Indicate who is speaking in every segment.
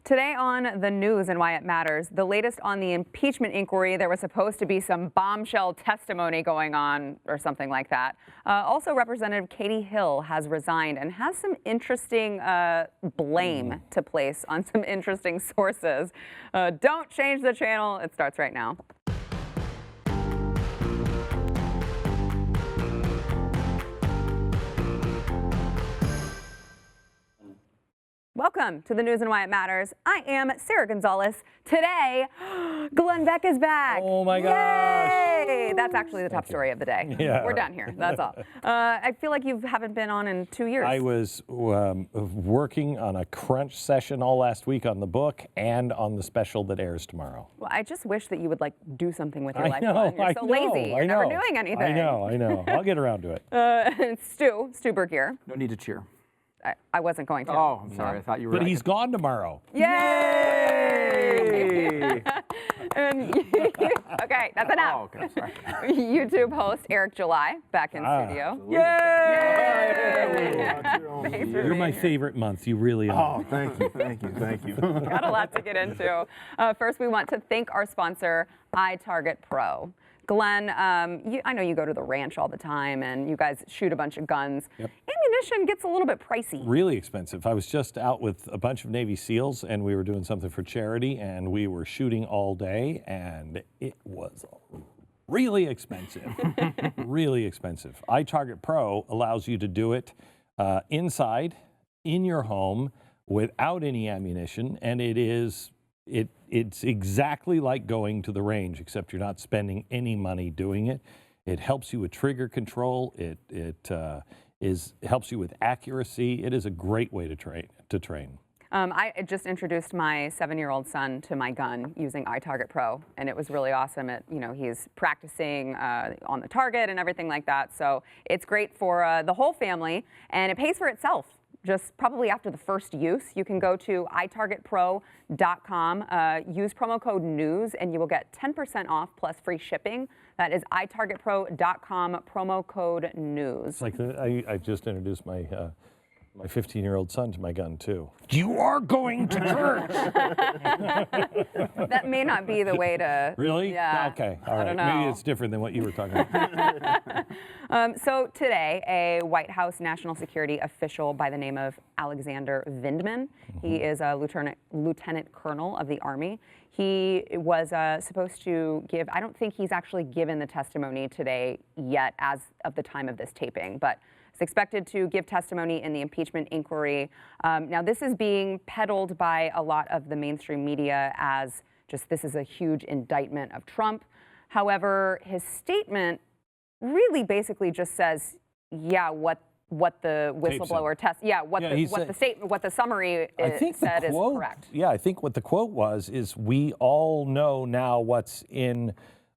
Speaker 1: Today on the news and why it matters, the latest on the impeachment inquiry. There was supposed to be some bombshell testimony going on or something like that. Also, Representative Katie Hill has resigned and has some interesting blame to place on some interesting sources. Don't change the channel. It starts right now. Welcome to the news and why it matters. I am Sarah Gonzalez. Today, Glenn Beck is back.
Speaker 2: Oh my gosh.
Speaker 1: Yay! That's actually the top story of the day.
Speaker 2: Yeah.
Speaker 1: We're done here. That's all. I feel like you haven't been on in 2 years.
Speaker 2: I was working on a crunch session all last week on the book and on the special that airs tomorrow.
Speaker 1: Well, I just wish that you would like do something with your life.
Speaker 2: Know,
Speaker 1: Glenn. You're so lazy. You're never doing anything.
Speaker 2: I know. I'll get around to it.
Speaker 1: Stu Bergier.
Speaker 3: No need to cheer.
Speaker 1: I wasn't going to.
Speaker 3: Oh, I'm sorry. I thought you were.
Speaker 2: But he's gone tomorrow.
Speaker 1: Yay! And okay, that's enough.
Speaker 3: Oh, okay, sorry.
Speaker 1: YouTube host Eric July back in studio.
Speaker 3: Yay!
Speaker 2: You're my favorite month. You really are.
Speaker 3: Oh, thank you.
Speaker 1: Got a lot to get into. First, we want to thank our sponsor, iTarget Pro. Glenn, I know you go to the ranch all the time, and you guys shoot a bunch of guns.
Speaker 2: Yep.
Speaker 1: Ammunition gets a little bit pricey.
Speaker 2: Really expensive. I was just out with a bunch of Navy SEALs, and we were doing something for charity, and we were shooting all day, and it was really expensive. Really expensive. iTarget Pro allows you to do it inside, in your home, without any ammunition, and it's exactly like going to the range, except you're not spending any money doing it. It helps you with trigger control. It helps you with accuracy. It is a great way to train.
Speaker 1: I just introduced my 7-year-old son to my gun using iTarget Pro, and it was really awesome. He's practicing on the target and everything like that. So it's great for the whole family, and it pays for itself. Just probably after the first use, you can go to itargetpro.com, use promo code NEWS, and you will get 10% off plus free shipping. That is itargetpro.com, promo code NEWS.
Speaker 2: It's like I just introduced my 15-year-old son to my gun, too. You are going to church!
Speaker 1: That may not be the way to...
Speaker 2: Really?
Speaker 1: Yeah.
Speaker 2: Okay, all right.
Speaker 1: I don't know.
Speaker 2: Maybe it's different than what you were talking about.
Speaker 1: So today, a White House national security official by the name of Alexander Vindman, he is a lieutenant colonel of the Army. He was supposed to give, I don't think he's actually given the testimony today yet as of the time of this taping, but is expected to give testimony in the impeachment inquiry. Now, this is being peddled by a lot of the mainstream media as just this is a huge indictment of Trump. However, his statement really basically just says, yeah, what the whistleblower what the summary said is correct.
Speaker 2: Yeah, I think what the quote was is we all know now what's in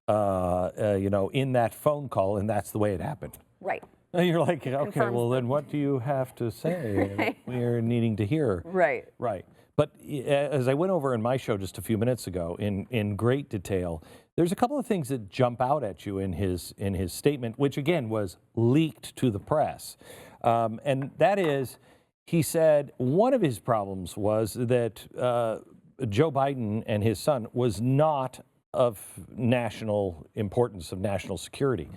Speaker 2: in that phone call, and that's the way it happened.
Speaker 1: Right.
Speaker 2: And you're like, okay, well then what do you have to say? We're needing to hear.
Speaker 1: Right.
Speaker 2: Right. But as I went over in my show just a few minutes ago in great detail, there's a couple of things that jump out at you in his statement, which again was leaked to the press. And that is, he said one of his problems was that Joe Biden and his son was not of national importance, of national security.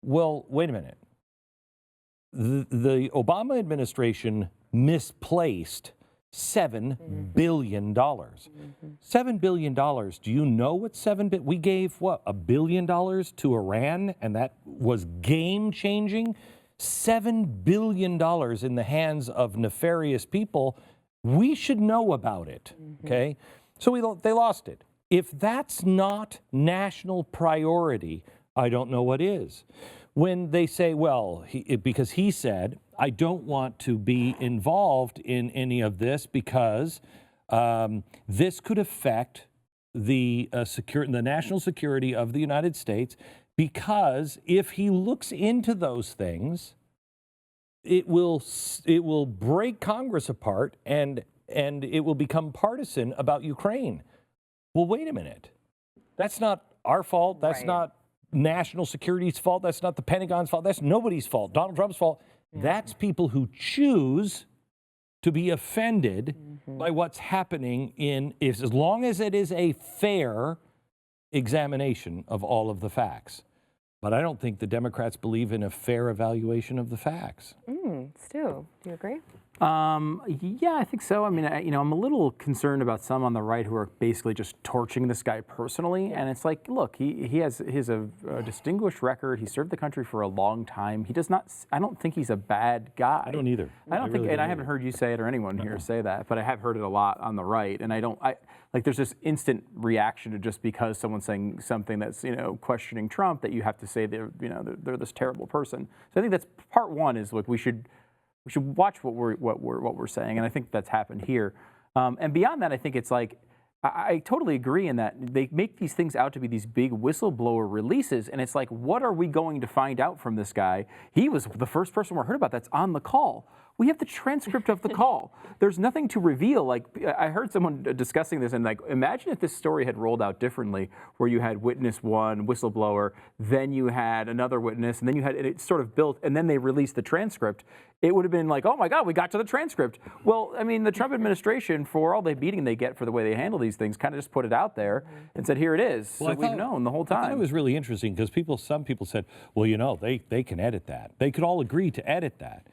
Speaker 2: Well, wait a minute. The Obama administration misplaced $7 billion. $7 billion. Do you know what we gave $1 billion to Iran, and that was game-changing? $7 billion in the hands of nefarious people. We should know about it, okay? So they lost it. If that's not national priority, I don't know what is. When they say, well, because he said, I don't want to be involved in any of this because this could affect the national security of the United States, because if he looks into those things, it will break Congress apart and it will become partisan about Ukraine. Well, wait a minute. That's not our fault. That's not national security's fault. That's not the Pentagon's fault. That's nobody's fault. Donald Trump's fault. That's people who choose to be offended by what's happening as long as it is a fair examination of all of the facts. But I don't think the Democrats believe in a fair evaluation of the facts.
Speaker 1: Stu, do you agree?
Speaker 3: Yeah, I think so. I mean, I'm a little concerned about some on the right who are basically just torching this guy personally. And it's like, look, he has a distinguished record. He served the country for a long time. He does not. I don't think he's a bad guy.
Speaker 2: I don't either.
Speaker 3: I don't think,
Speaker 2: really
Speaker 3: and I
Speaker 2: don't
Speaker 3: haven't
Speaker 2: either.
Speaker 3: heard you say it or anyone here say that, but I have heard it a lot on the right. And like there's this instant reaction to just because someone's saying something that's questioning Trump that you have to say they're this terrible person. So I think that's part one is like we should watch what we're saying, and I think that's happened here. And beyond that, I think it's like I totally agree in that they make these things out to be these big whistleblower releases, and it's like, what are we going to find out from this guy? He was the first person we heard about that's on the call. We have the transcript of the call. There's nothing to reveal. Like I heard someone discussing this, and like, imagine if this story had rolled out differently, where you had witness one, whistleblower, then you had another witness, and then you had it sort of built, and then they released the transcript. It would have been like, oh my God, we got to the transcript. Well, I mean, the Trump administration, for all the beating they get for the way they handle these things, kind of just put it out there and said, here it is.
Speaker 2: Well,
Speaker 3: so we've known the whole time.
Speaker 2: I thought it was really interesting because some people said, well, they can edit that. They could all agree to edit that.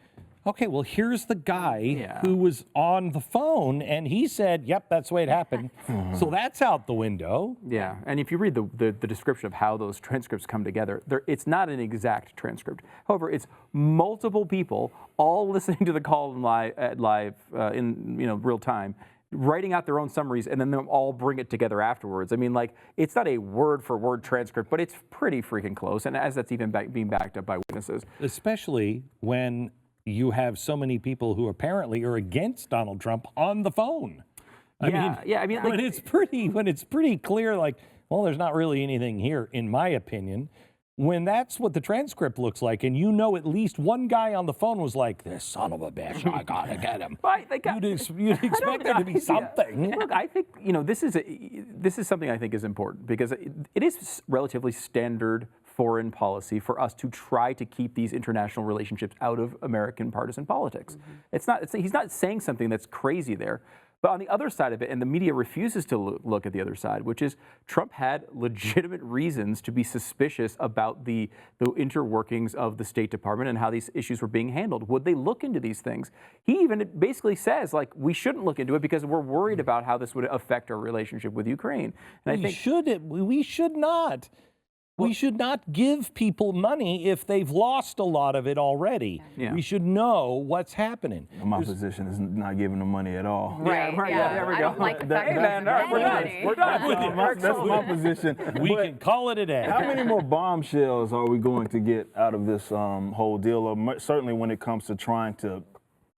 Speaker 2: Okay, well, here's the guy who was on the phone, and he said, yep, that's the way it happened. So that's out the window.
Speaker 3: Yeah, and if you read the description of how those transcripts come together, it's not an exact transcript. However, it's multiple people all listening to the call in real time, writing out their own summaries, and then they'll all bring it together afterwards. I mean, like, it's not a word-for-word transcript, but it's pretty freaking close, and as that's even being backed up by witnesses.
Speaker 2: Especially when you have so many people who apparently are against Donald Trump on the phone. I mean, when it's pretty clear, like, well, there's not really anything here, in my opinion. When that's what the transcript looks like, and at least one guy on the phone was like, "This son of a bitch, I gotta get him." You'd expect there to be something.
Speaker 3: Look, I think this is something I think is important because it is relatively standard foreign policy for us to try to keep these international relationships out of American partisan politics. He's not saying something that's crazy there. But on the other side of it, and the media refuses to look at the other side, which is Trump had legitimate reasons to be suspicious about the interworkings of the State Department and how these issues were being handled. Would they look into these things? He even basically says, like, we shouldn't look into it because we're worried about how this would affect our relationship with Ukraine. And
Speaker 2: we should not. We should not give people money if they've lost a lot of it already.
Speaker 3: Yeah.
Speaker 2: We should know what's happening.
Speaker 4: My position is not giving them money at all.
Speaker 1: Right.
Speaker 3: Yeah, there we go.
Speaker 1: I don't like the fact
Speaker 3: Hey,
Speaker 1: that
Speaker 3: man,
Speaker 1: we're
Speaker 3: we're done.
Speaker 4: That's my position.
Speaker 2: We can call it a day.
Speaker 4: How many more bombshells are we going to get out of this whole deal? Or certainly when it comes to trying to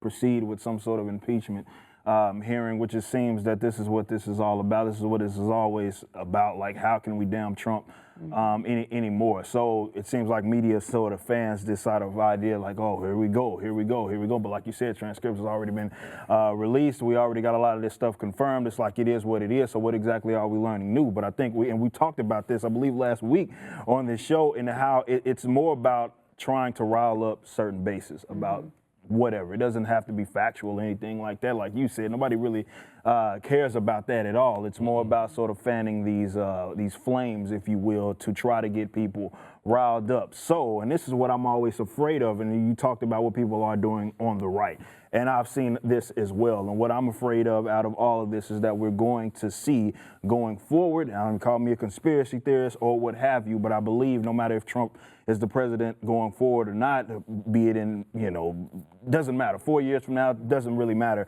Speaker 4: proceed with some sort of impeachment hearing, which it seems that this is what this is all about. This is what this is always about. Like, how can we damn Trump anymore? So it seems like media sort of fans this sort of idea, like, oh, here we go. But like you said, transcripts has already been released. We already got a lot of this stuff confirmed. It's like it is what it is. So what exactly are we learning new? But I think we talked about this, I believe, last week on this show, and how it's more about trying to rile up certain bases about whatever. It doesn't have to be factual or anything like that. Like you said, nobody really cares about that at all. It's more about sort of fanning these flames, if you will, to try to get people riled up. So, and this is what I'm always afraid of, and you talked about what people are doing on the right. And I've seen this as well. And what I'm afraid of out of all of this is that we're going to see going forward, and call me a conspiracy theorist or what have you, but I believe no matter if Trump is the president going forward or not, be it in, doesn't matter, 4 years from now, doesn't really matter.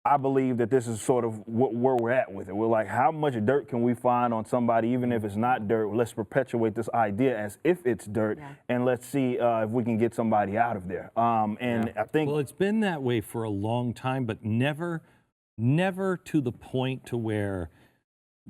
Speaker 4: I believe that this is sort of where we're at with it. We're like, how much dirt can we find on somebody, even if it's not dirt? Let's perpetuate this idea as if it's dirt, and let's see if we can get somebody out of there. I think,
Speaker 2: well, it's been that way for a long time, but never to the point to where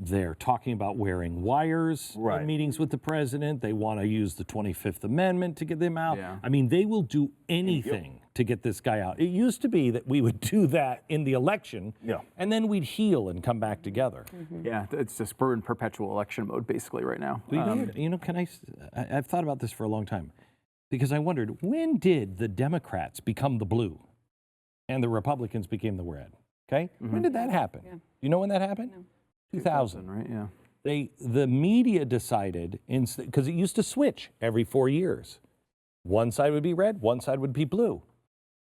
Speaker 2: they're talking about wearing wires in meetings with the president. They want to use the 25th Amendment to get them out. Yeah. I mean, they will do anything to get this guy out. It used to be that we would do that in the election, and then we'd heal and come back together.
Speaker 3: Yeah, it's just we're in perpetual election mode basically right now.
Speaker 2: I've thought about this for a long time, because I wondered, when did the Democrats become the blue? and the Republicans became the red. Okay? When did that happen? Do you know when that happened? No. 2000.
Speaker 3: Right, yeah.
Speaker 2: The media decided, because it used to switch every 4 years. One side would be red, one side would be blue.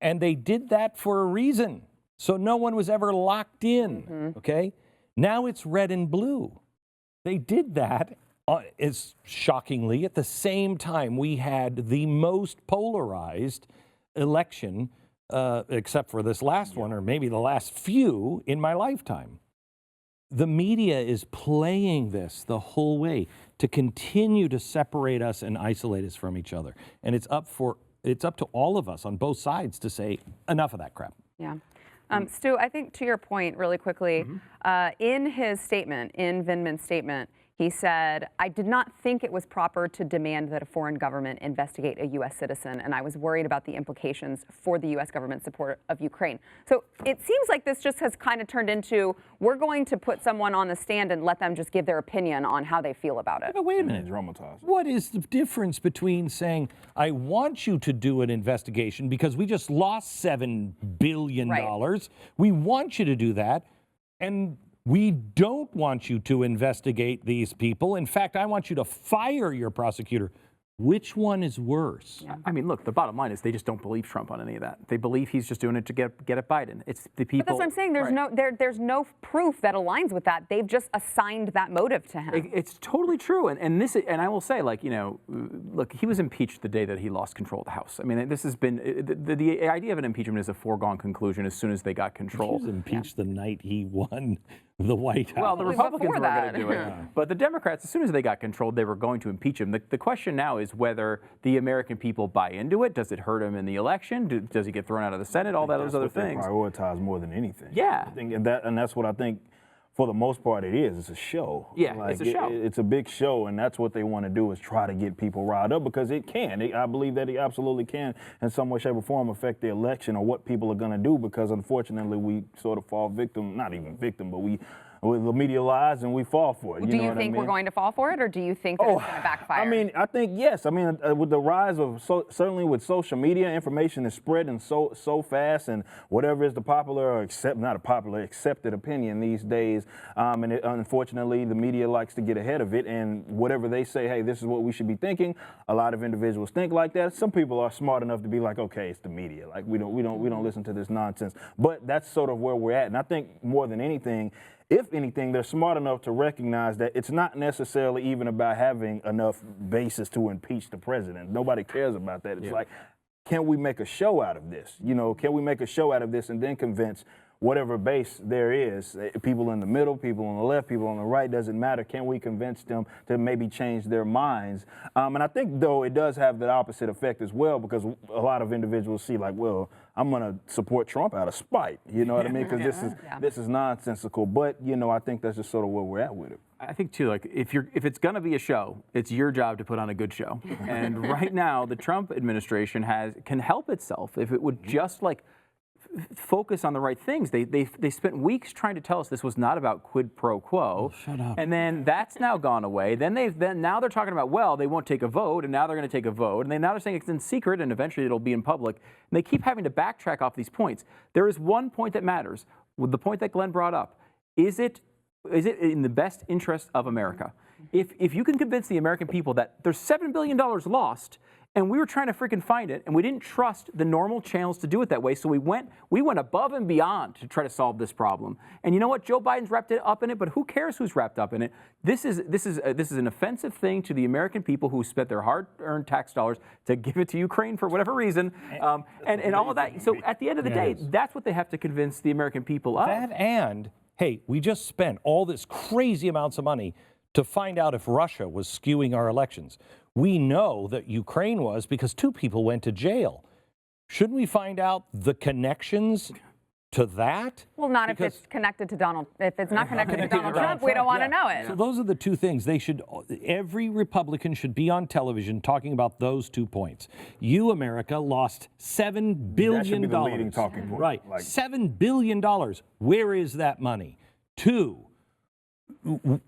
Speaker 2: And they did that for a reason. So no one was ever locked in, okay? Now it's red and blue. They did that, as shockingly, at the same time we had the most polarized election, except for this last one, or maybe the last few in my lifetime. The media is playing this the whole way to continue to separate us and isolate us from each other. And it's up to all of us on both sides to say, enough of that crap.
Speaker 1: Yeah. Stu, I think to your point really quickly, in his statement, in Vindman's statement, he said, I did not think it was proper to demand that a foreign government investigate a U.S. citizen, and I was worried about the implications for the U.S. government's support of Ukraine. So it seems like this just has kind of turned into, we're going to put someone on the stand and let them just give their opinion on how they feel about it.
Speaker 2: But wait a minute. What is the difference between saying, I want you to do an investigation because we just lost $7 billion. Right. We want you to do that, and we don't want you to investigate these people. In fact, I want you to fire your prosecutor. Which one is worse?
Speaker 3: I mean, look, the bottom line is they just don't believe Trump on any of that. They believe he's just doing it to get at Biden. It's the people.
Speaker 1: But that's what I'm saying. There's no proof that aligns with that. They've just assigned that motive to him.
Speaker 3: It's totally true. And I will say, like, you know, look, he was impeached the day that he lost control of the House. I mean, this has been the idea of an impeachment is a foregone conclusion as soon as they got control.
Speaker 2: He was impeached the night he won the White House.
Speaker 3: Well, the Republicans were going to do it. But the Democrats, as soon as they got control, they were going to impeach him. The question now is whether the American people buy into it. Does it hurt him in the election? Does he get thrown out of the Senate? All those other things.
Speaker 4: Prioritize more than anything.
Speaker 3: Yeah.
Speaker 4: I think, and that's what I think. For the most part, it is. It's a show.
Speaker 3: Yeah, like, it's a show.
Speaker 4: It's a big show, and that's what they want to do is try to get people riled up because it can. I believe that it absolutely can, in some way, shape, or form, affect the election or what people are going to do because, unfortunately, we sort of fall victim, not even victim, but the media lies and we fall for it.
Speaker 1: Do you think we're going to fall for it, or do you think that it's going to backfire?
Speaker 4: I mean, I think yes. I mean, with the rise of certainly with social media, information is spreading so fast, and whatever is the popular or accepted opinion these days, and unfortunately, the media likes to get ahead of it, and whatever they say, hey, this is what we should be thinking. A lot of individuals think like that. Some people are smart enough to be like, okay, it's the media. Like we don't listen to this nonsense. But that's sort of where we're at, and I think more than anything. If anything, they're smart enough to recognize that it's not necessarily even about having enough basis to impeach the president. Nobody cares about that. It's like, can we make a show out of this? You know, can we make a show out of this and then convince whatever base there is, people in the middle, people on the left, people on the right, doesn't matter. Can we convince them to maybe change their minds? And I think, though, it does have that opposite effect as well because a lot of individuals see like, well, I'm going to support Trump out of spite. You know what I mean? Because this is nonsensical. But, you know, I think that's just sort of where we're at with it.
Speaker 3: I think, too, like, if it's going to be a show, it's your job to put on a good show. And right now, the Trump administration can help itself if it would just, like, focus on the right things. They spent weeks trying to tell us this was not about quid pro quo.
Speaker 2: Oh, shut up.
Speaker 3: And then that's now gone away. Then now they're talking about, well, they won't take a vote, and now they're going to take a vote. And now they're saying it's in secret, and eventually it'll be in public. And they keep having to backtrack off these points. There is one point that matters. With the point that Glenn brought up, is it in the best interest of America? If you can convince the American people that there's $7 billion lost, and we were trying to freaking find it, and we didn't trust the normal channels to do it that way, so we went above and beyond to try to solve this problem. And you know what? Joe Biden's wrapped up in it, but who cares who's wrapped up in it? This is an offensive thing to the American people who spent their hard-earned tax dollars to give it to Ukraine for whatever reason, and all of that. So at the end of the day, that's what they have to convince the American people of.
Speaker 2: That and, hey, we just spent all this crazy amounts of money to find out if Russia was skewing our elections. We know that Ukraine was because 2 people went to jail. Shouldn't we find out the connections to that?
Speaker 1: Well, not if it's connected to Donald. If it's not connected to Donald Trump, we don't want to know it.
Speaker 2: So those are the 2 things. Every Republican should be on television talking about those 2 points. You, America, lost $7 billion.
Speaker 4: That should be the leading talking point.
Speaker 2: Right. $7 billion. Where is that money? 2,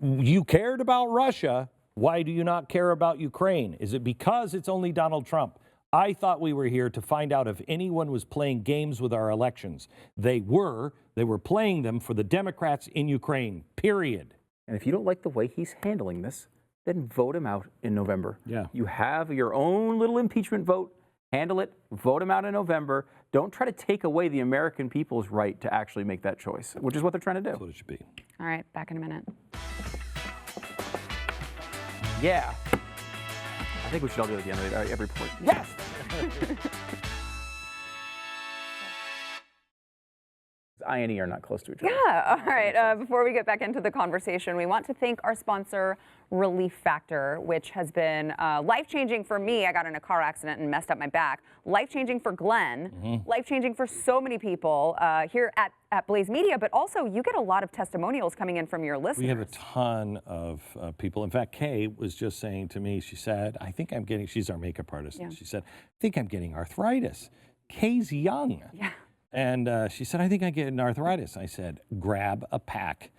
Speaker 2: you cared about Russia. Why do you not care about Ukraine? Is it because it's only Donald Trump? I thought we were here to find out if anyone was playing games with our elections. They were playing them for the Democrats in Ukraine, period.
Speaker 3: And if you don't like the way he's handling this, then vote him out in November.
Speaker 2: Yeah.
Speaker 3: You have your own little impeachment vote. Handle it. Vote him out in November. Don't try to take away the American people's right to actually make that choice, which is what they're trying to do.
Speaker 2: That's what it should be.
Speaker 1: All right, back in a minute.
Speaker 3: Yeah. I think we should all do it at the end of every report.
Speaker 2: Yes!
Speaker 3: I and E are not close to each other.
Speaker 1: Yeah, all right. Before we get back into the conversation, we want to thank our sponsor, Relief Factor, which has been life-changing for me. I got in a car accident and messed up my back. Life-changing for Glenn. Life-changing for so many people here at Blaze Media, but also you get a lot of testimonials coming in from your listeners.
Speaker 2: We have a ton of people. In fact, Kay was just saying to me, she said, I think I'm getting, she's our makeup artist,
Speaker 1: Yeah.
Speaker 2: she said, I think I'm getting arthritis. Kay's young.
Speaker 1: Yeah.
Speaker 2: And she said, I think I get an arthritis. I said, grab a pack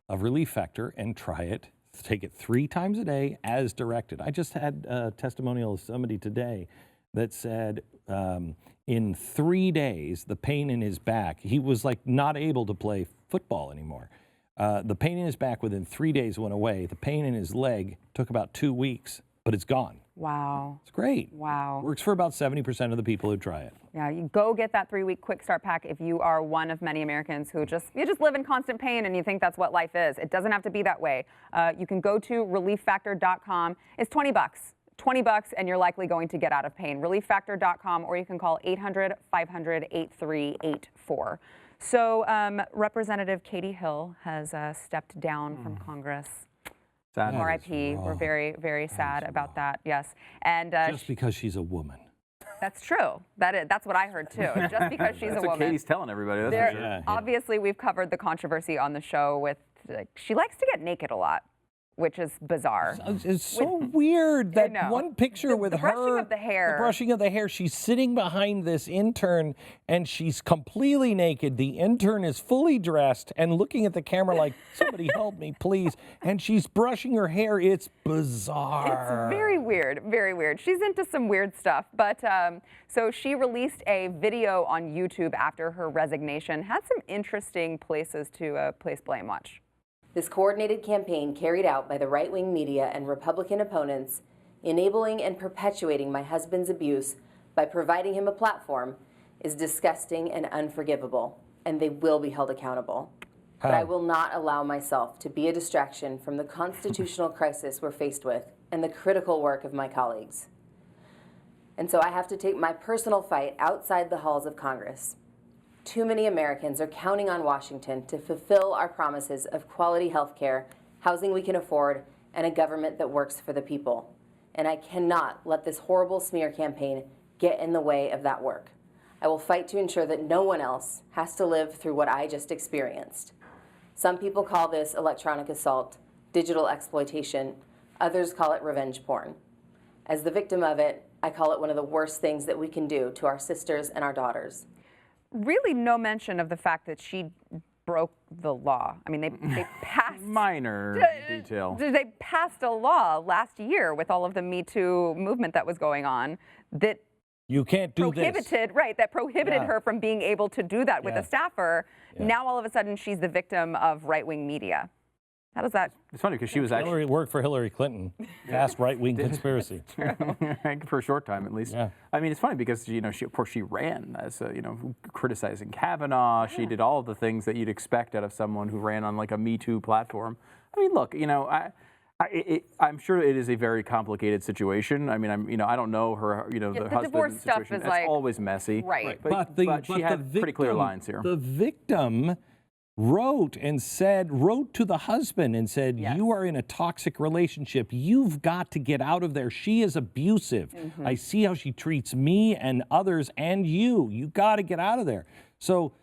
Speaker 2: of Relief Factor and try it. Take it 3 times a day as directed. I just had a testimonial of somebody today that said in 3 days, the pain in his back, he was like not able to play football anymore. The pain in his back within 3 days went away. The pain in his leg took about 2 weeks, but it's gone.
Speaker 1: Wow.
Speaker 2: It's great.
Speaker 1: Wow.
Speaker 2: Works for about 70% of the people who try it.
Speaker 1: Yeah, you go get that 3-week quick start pack if you are one of many Americans who just live in constant pain and you think that's what life is. It doesn't have to be that way. You can go to relieffactor.com. It's $20. $20 and you're likely going to get out of pain. Relieffactor.com, or you can call 800-500-8384. So Representative Katie Hill has stepped down from Congress.
Speaker 3: Sad.
Speaker 1: R.I.P. We're very, very sad about that. Yes, and
Speaker 2: Just because she's a woman.
Speaker 1: that's true. That's what I heard too. Just because she's
Speaker 3: That's
Speaker 1: a
Speaker 3: what
Speaker 1: woman.
Speaker 3: Katie's telling everybody. That's
Speaker 1: There-
Speaker 3: for sure.
Speaker 2: Yeah.
Speaker 1: Obviously, we've covered the controversy on the show with she likes to get naked a lot, which is bizarre.
Speaker 2: It's so weird that
Speaker 1: know.
Speaker 2: one picture with
Speaker 1: the
Speaker 2: her.
Speaker 1: brushing of the hair.
Speaker 2: The brushing of the hair. She's sitting behind this intern and she's completely naked. The intern is fully dressed and looking at the camera like, somebody help me, please. And she's brushing her hair. It's bizarre.
Speaker 1: It's very weird, very weird. She's into some weird stuff. But so she released a video on YouTube after her resignation. Had some interesting places to place blame. Watch.
Speaker 5: This coordinated campaign carried out by the right-wing media and Republican opponents, enabling and perpetuating my husband's abuse by providing him a platform, is disgusting and unforgivable, and they will be held accountable. But I will not allow myself to be a distraction from the constitutional crisis we're faced with and the critical work of my colleagues. And so I have to take my personal fight outside the halls of Congress. Too many Americans are counting on Washington to fulfill our promises of quality health care, housing we can afford, and a government that works for the people. And I cannot let this horrible smear campaign get in the way of that work. I will fight to ensure that no one else has to live through what I just experienced. Some people call this electronic assault, digital exploitation. Others call it revenge porn. As the victim of it, I call it one of the worst things that we can do to our sisters and our daughters.
Speaker 1: Really no mention of the fact that she broke the law. I mean, they passed...
Speaker 3: Minor detail.
Speaker 1: They passed a law last year with all of the Me Too movement that was going on that
Speaker 2: You can't do this.
Speaker 1: prohibited
Speaker 2: Yeah.
Speaker 1: her from being able to do that with
Speaker 2: Yeah.
Speaker 1: a staffer.
Speaker 2: Yeah.
Speaker 1: Now all of a sudden she's the victim of right-wing media. How does that...
Speaker 3: It's funny because she was actually,
Speaker 2: Hillary worked for Hillary Clinton. Fast right-wing conspiracy.
Speaker 3: for a short time at least.
Speaker 2: Yeah.
Speaker 3: I mean, it's funny because of course she ran as criticizing Kavanaugh. She did all of the things that you'd expect out of someone who ran on like a Me Too platform. I mean, look, I'm sure it is a very complicated situation. I mean, I don't know her, the husband
Speaker 1: divorce stuff
Speaker 3: situation.
Speaker 1: is
Speaker 3: It's
Speaker 1: like-
Speaker 3: always messy.
Speaker 1: Right.
Speaker 3: But she had pretty clear lines here.
Speaker 2: The victim wrote to the husband and said,
Speaker 1: Yes.
Speaker 2: you are in a toxic relationship. You've got to get out of there. She is abusive. I see how she treats me and others and you. You got to get out of there. So,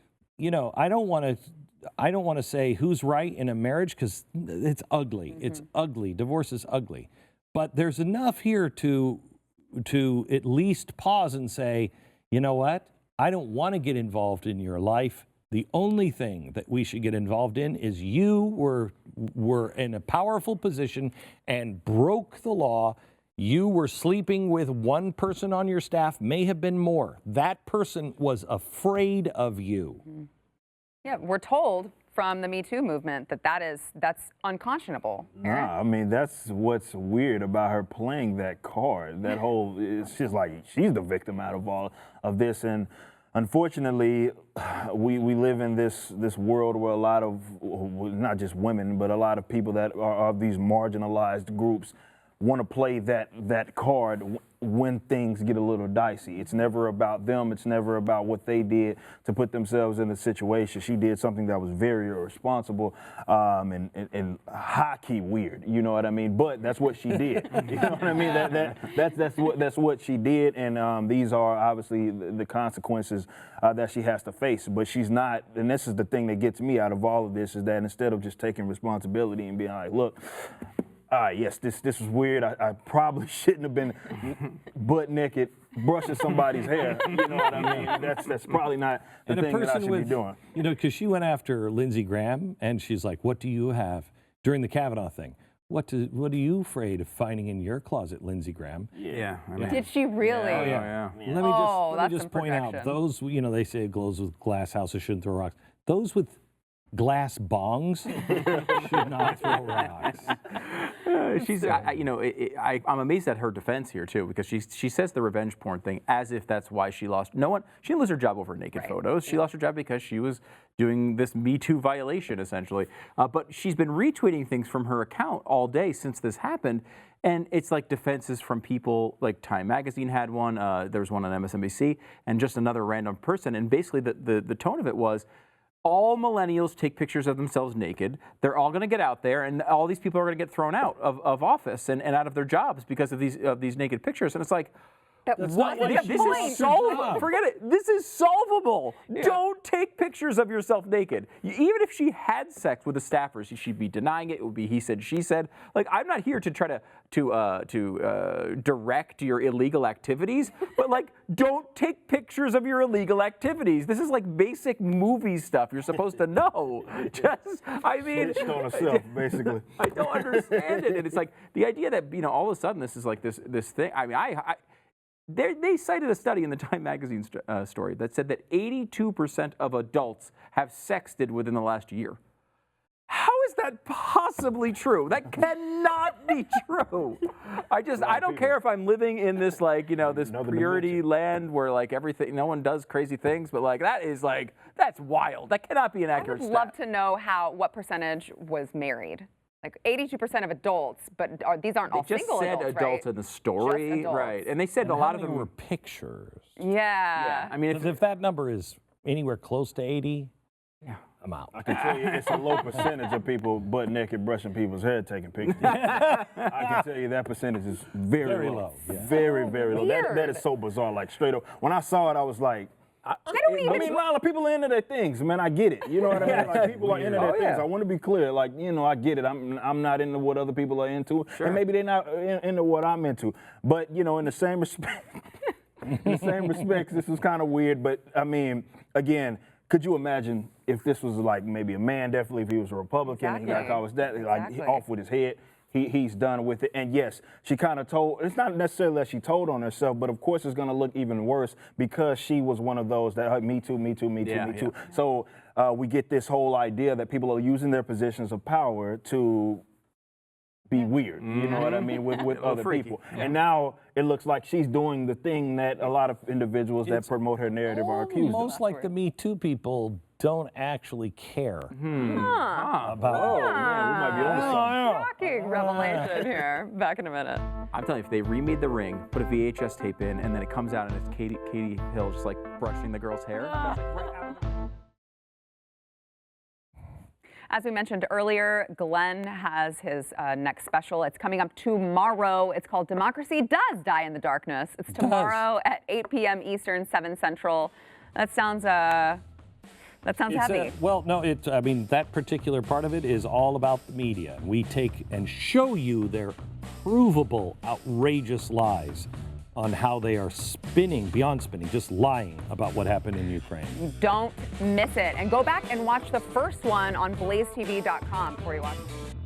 Speaker 2: I don't want to say who's right in a marriage because it's ugly. It's ugly. Divorce is ugly. But there's enough here to at least pause and say, you know what? I don't want to get involved in your life. The only thing that we should get involved in is you were in a powerful position and broke the law. You were sleeping with one person on your staff, may have been more. That person was afraid of you.
Speaker 1: Yeah, we're told from the Me Too movement that's unconscionable.
Speaker 4: Nah, I mean, that's what's weird about her playing that card. That whole, it's just like she's the victim out of all of this. And unfortunately, we live in this world where a lot of, not just women, but a lot of people that are of these marginalized groups want to play that card when things get a little dicey. It's never about them. It's never about what they did to put themselves in the situation. She did something that was very irresponsible and high-key weird. You know what I mean? But that's what she did. You know what I mean? That's what she did, and these are obviously the consequences that she has to face. But she's not, and this is the thing that gets me out of all of this, is that instead of just taking responsibility and being like, look, yes, this was weird. I probably shouldn't have been butt naked brushing somebody's hair. You know what I mean? That's probably not the thing that I should be doing.
Speaker 2: You know, because she went after Lindsey Graham, and she's like, "What do you have?" During the Kavanaugh thing. What are you afraid of finding in your closet, Lindsey Graham?
Speaker 3: Yeah. I mean,
Speaker 1: Did she really?
Speaker 3: yeah.
Speaker 2: Let me
Speaker 1: Oh,
Speaker 2: let me
Speaker 1: that's
Speaker 2: just
Speaker 1: some
Speaker 2: point out
Speaker 1: protection.
Speaker 2: those. You know, they say it glows with glass houses shouldn't throw rocks. Those with glass bongs should not throw rocks.
Speaker 3: She's, I'm amazed at her defense here too, because she says the revenge porn thing as if that's why she lost. She didn't lose her job over naked photos. She lost her job because she was doing this Me Too violation, essentially. But she's been retweeting things from her account all day since this happened. And it's like defenses from people, like Time Magazine had one, there was one on MSNBC, and just another random person. And basically the tone of it was, all millennials take pictures of themselves naked. They're all going to get out there, and all these people are going to get thrown out of office and out of their jobs because of these naked pictures. And it's like,
Speaker 1: What's
Speaker 2: not what
Speaker 1: the
Speaker 2: she
Speaker 3: this
Speaker 1: point?
Speaker 3: is solvable. Forget it. This is solvable. Don't take pictures of yourself naked. Even if she had sex with a staffer, she'd be denying it. It would be he said, she said. Like, I'm not here to try to direct your illegal activities, but like, don't take pictures of your illegal activities. This is like basic movie stuff you're supposed to know. I mean,
Speaker 4: Snitched on herself, basically.
Speaker 3: I don't understand it. And it's like the idea that, all of a sudden this is like this thing. I mean, they cited a study in the Time Magazine story that said that 82% of adults have sexted within the last year. How is that possibly true? That cannot be true. I don't care if I'm living in this this purity land where like everything, no one does crazy things, but like that's wild. That cannot be an accurate
Speaker 1: I would
Speaker 3: stat.
Speaker 1: love to know what percentage was married. Like 82% of adults, but these aren't all single adults,
Speaker 3: They just said adults
Speaker 1: right?
Speaker 3: in the story,
Speaker 1: Just adults.
Speaker 3: right? And they said a lot of them
Speaker 2: were pictures.
Speaker 1: Yeah.
Speaker 3: I mean,
Speaker 2: Because if that number is anywhere close to 80, I'm out.
Speaker 4: I can tell you it's a low percentage of people butt naked brushing people's hair taking pictures. I can tell you that percentage is very low.
Speaker 2: yeah.
Speaker 4: Very, very low. That
Speaker 1: Weird.
Speaker 4: is so bizarre. Like straight up, when I saw it, I was like,
Speaker 1: I don't even.
Speaker 4: I mean, a lot of people are into their things, man. I get it. You know what I mean? Like, people are into their things. I want to be clear. Like, I get it. I'm not into what other people are into, and maybe they're not into what I'm into. But in the same respect, this was kind of weird. But I mean, again, could you imagine if this was like maybe a man? Definitely, if he was a Republican,
Speaker 1: Exactly.
Speaker 4: he got caught with that, like
Speaker 1: Exactly.
Speaker 4: off with his head. He's done with it. And yes, she kind of told, it's not necessarily that she told on herself, but of course it's going to look even worse because she was one of those that, me too, me too, me too, me too. So we get this whole idea that people are using their positions of power to be weird, you know what I mean, with other
Speaker 3: freaky.
Speaker 4: people. And now it looks like she's doing the thing that a lot of individuals that promote her narrative are accused of.
Speaker 2: Almost like the Me Too people don't actually care about.
Speaker 4: Oh, man, we might be on something.
Speaker 1: Shocking revelation here. Back in a minute.
Speaker 3: I'm telling you, if they remade The Ring, put a VHS tape in, and then it comes out and it's Katie Hill just like brushing the girl's hair. That's like right out.
Speaker 1: As we mentioned earlier, Glenn has his next special. It's coming up tomorrow. It's called Democracy Does Die in the Darkness. It's tomorrow at 8 p.m. Eastern, 7 Central. That sounds heavy.
Speaker 2: Well, no, I mean, that particular part of it is all about the media. We take and show you their provable, outrageous lies on how they are beyond spinning, just lying about what happened in Ukraine.
Speaker 1: Don't miss it. And go back and watch the first one on BlazeTV.com before you watch it.